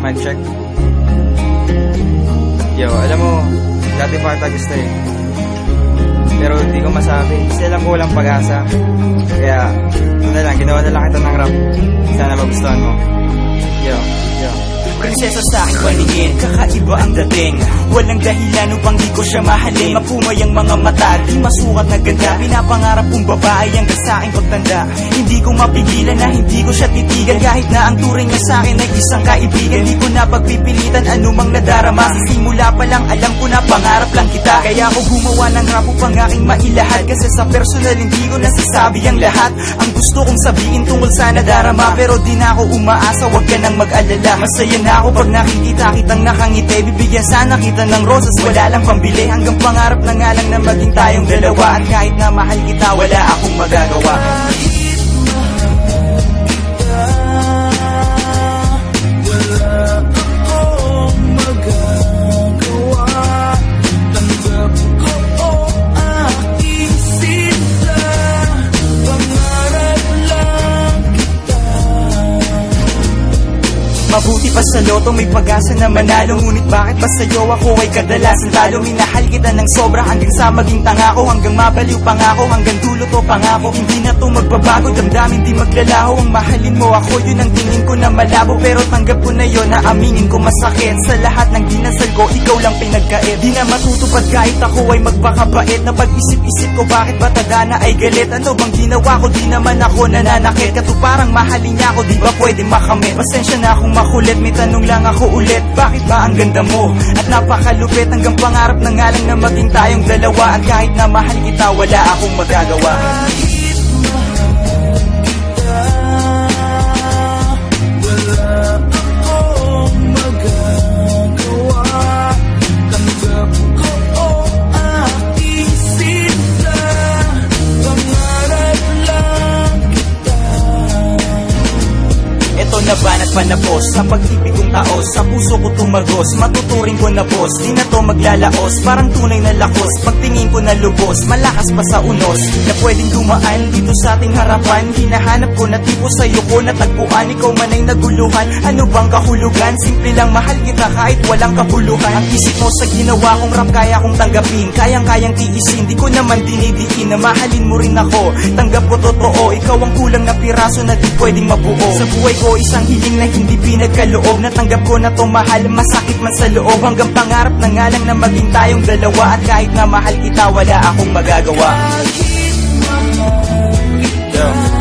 Mic check. Yo, alam mo, dati pa kita gusto eh. Pero di ko masabi, kasi alam ko walang pag-asa. Kaya, ano lang, ginawa na lang kita ng rap. Sana magustuhan mo. Yo. Prinsesa sa aking paningin, kakaiba ang dating. Walang dahilan upang di ko siya mahalin. Mapumay ang mga mata, di masukat na ganda. Pinapangarap kong babae hanggang sa aking pagtanda. Hindi ko mapigilan na hindi ko siya titigan. Kahit na ang turing niya sa akin ay isang kaibigan. Di ko na pagpipilitan anumang nadarama. Simula pa lang alam ko na pangarap lang kita. Kaya ako gumawa ng rap upang aking mailahad. Kasi sa personal hindi ko nasasabi ang lahat. Ang gusto kong sabihin tungkol sa nadarama. Pero di na ako umaasa, wag ka nang mag-alala. Masaya na ako pag nakikita kitang nakangiti. Bibigyan sana kita ng rosas, wala lang pambili. Hanggang pangarap na nga lang na maging tayong dalawa. At kahit na mahal kita, wala akong magagawa. Mabuti pa sa loto, may pag-asa na manalo. Ngunit bakit ba sa'yo ako ay kadalasan talo? Minahal kita ng sobra hanggang sa maging tangako. Hanggang mabaliw pangako, hanggang dulo to pangako. Hindi na to magbabago, damdamin di maglalaho. Ang mahalin mo ako, yun ang tingin ko na malabo. Pero tanggap ko na yun, na aminin ko masakit. Sa lahat ng dinasal ko, ikaw lang pinagkait. Di na matutupad kahit ako ay magpakabait. Na pag-isip-isip ko, bakit ba tadhana ay galit? Ano bang ginawa ko, di naman ako nananakit. Katuparang mahalin niya ako, di ba pwede makamit? Pasensya na akong makulit, may tanong lang ako ulit. Bakit ba ang ganda mo at napakalupit? Hanggang pangarap na nga lang na maging tayong dalawa. At kahit na mahal kita, wala akong magagawa. Nabanat panapos sa pag-ibig kong taos. Sa puso ko tumagos, matuturing ko na boss. Di na to maglalaos, parang tunay na lakos. Pagtingin ko na lubos, malakas pa sa unos. Na pwedeng dumaan dito sa ating harapan. Hinahanap ko na tipo sa'yo ko natagpuan. Ikaw man ay naguluhan, ano bang kahulugan? Simple lang mahal kita kahit walang kabuluhan. Ang isip mo sa ginawa kong rap kaya kong tanggapin. Kayang-kayang tiisin, di ko naman dinidiin na mahalin mo rin ako. Tanggap ko totoo, ikaw ang kulang na piraso na di pwedeng mabuo. Sa buhay ko isang hiling na hindi pinagkaloob. Natanggap ko na to mahal, masakit man sa loob. Hanggang pangarap na nga lang na maging tayong dalawa. At kahit na mahal kita, wala akong magagawa. Yo.